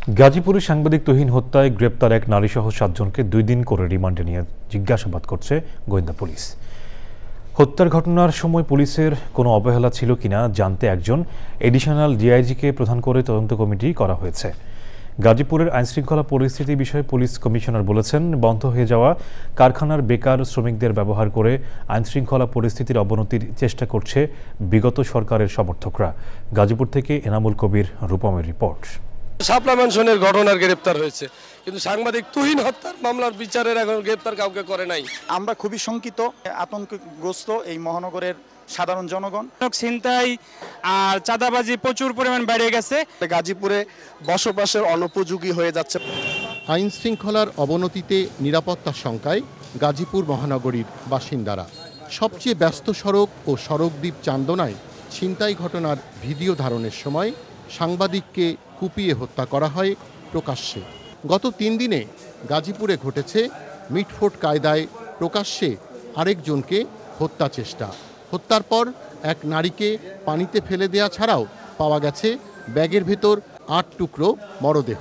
গাজীপুরে সাংবাদিক তুহিন হত্যায় গ্রেপ্তার এক নারীসহ 7 জনকে 2 দিন করে রিমান্ডে নিয়ে জিজ্ঞাসাবাদ করছে গোয়েন্দা পুলিশ। হত্যার ঘটনার সময় পুলিশের কোনো অবহেলা ছিল কিনা জানতে একজন এডিশনাল ডিআইজিকে প্রধান করে তদন্ত কমিটি করা হয়েছে। গাজীপুরের আইনশৃঙ্খলা পরিস্থিতি বিষয়ে পুলিশ কমিশনার বলেছেন, বন্ধ হয়ে যাওয়া কারখানার বেকার শ্রমিকদের ব্যবহার করে আইনশৃঙ্খলা পরিস্থিতির অবনতির চেষ্টা করছে বিগত সরকারের সমর্থকরা। গাজীপুর থেকে এনামুল কবির, রূপমের রিপোর্ট। শাপলা ম্যানশনের ঘটনার গ্রেপ্তার হয়েছে, কিন্তু সাংবাদিক তুহিন হত্যার মামলার বিচারের এখন গ্রেপ্তার কাউকে করে নাই। আমরা খুবই শঙ্কিত, আতঙ্কগ্রস্ত এই মহানগরের সাধারণ জনগণ। ছিনতাই আর চাঁদাবাজি প্রচুর পরিমাণ বেড়ে গেছে। গাজীপুরে বসবাসের অনুপযোগী হয়ে যাচ্ছে। আইন শৃঙ্খলার অবনতিতে নিরাপত্তার শঙ্কায় গাজীপুর মহানগরীর বাসিন্দারা। সবচেয়ে ব্যস্ত সড়ক ও সড়কদ্বীপ চান্দনায় ছিনতাই ঘটনার ভিডিও ধারণের সময় সাংবাদিককে কুপিয়ে হত্যা করা হয় প্রকাশ্যে। গত 3 দিনে গাজীপুরে ঘটেছে মিটফোট কায়দায় প্রকাশ্যে আরেকজনকে হত্যা চেষ্টা। হত্যার পর এক নারীকে পানিতে ফেলে দেয়া ছাড়াও পাওয়া গেছে ব্যাগের ভেতর 8 টুকরো মরদেহ।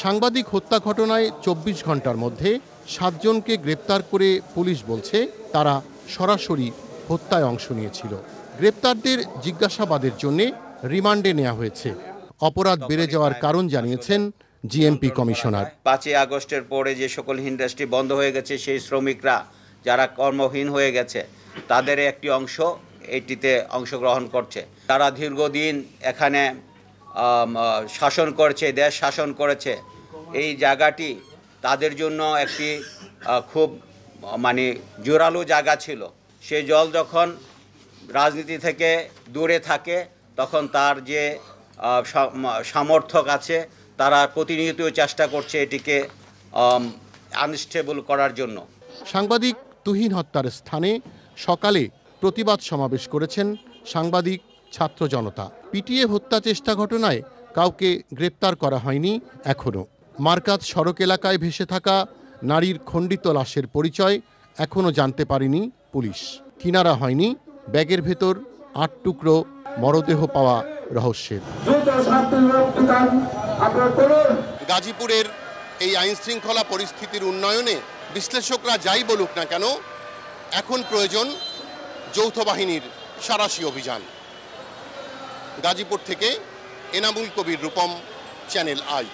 সাংবাদিক হত্যা ঘটনায় 24 ঘন্টার মধ্যে 7 জনকে গ্রেপ্তার করে পুলিশ বলছে তারা সরাসরি হত্যায় অংশ নিয়েছিল। গ্রেপ্তারদের জিজ্ঞাসাবাদের জন্য রিমান্ডে নেওয়া হয়েছে। অপরাধ বেড়ে যাওয়ার কারণ জানিয়েছেন জিএমপি কমিশনার। 5 আগস্টের পরে যে সকল ইন্ডাস্ট্রি বন্ধ হয়ে গেছে, সেই শ্রমিকরা যারা কর্মহীন হয়ে গেছে তাদের একটি অংশ এটিতে অংশগ্রহণ করছে। তারা দীর্ঘদিন এখানে শাসন করেছে, দেশ শাসন করেছে। এই জায়গাটি তাদের জন্য একটি খুব জোরালো জায়গা ছিল। সেই জল যখন রাজনীতি থেকে দূরে থাকে তখন তার যে সমর্থক আছে তারা প্রতিনিয়ত চেষ্টা করছে এটিকে আনস্টেবল করার জন্য। সাংবাদিক তুহিন হত্যার স্থানে সকালে প্রতিবাদ সমাবেশ করেছেন সাংবাদিক ছাত্র জনতা। পিটিয়ে হত্যা চেষ্টা ঘটনায় কাউকে গ্রেপ্তার করা হয়নি এখনও। মার্কাজ সড়ক এলাকায় ভেসে থাকা নারীর খণ্ডিত লাশের পরিচয় এখনও জানতে পারেনি পুলিশ। কিনারা হয়নি ব্যাগের ভেতর 8 টুকরো মরদেহ পাওয়া রহস্যের। গাজীপুরের এই আইনশৃঙ্খলা পরিস্থিতির উন্নয়নে বিশ্লেষকরা যাই বলুক না কেন, এখন প্রয়োজন যৌথ বাহিনীর সাঁড়াশি অভিযান। গাজীপুর থেকে এনামুল কবির, রূপম, চ্যানেল আই।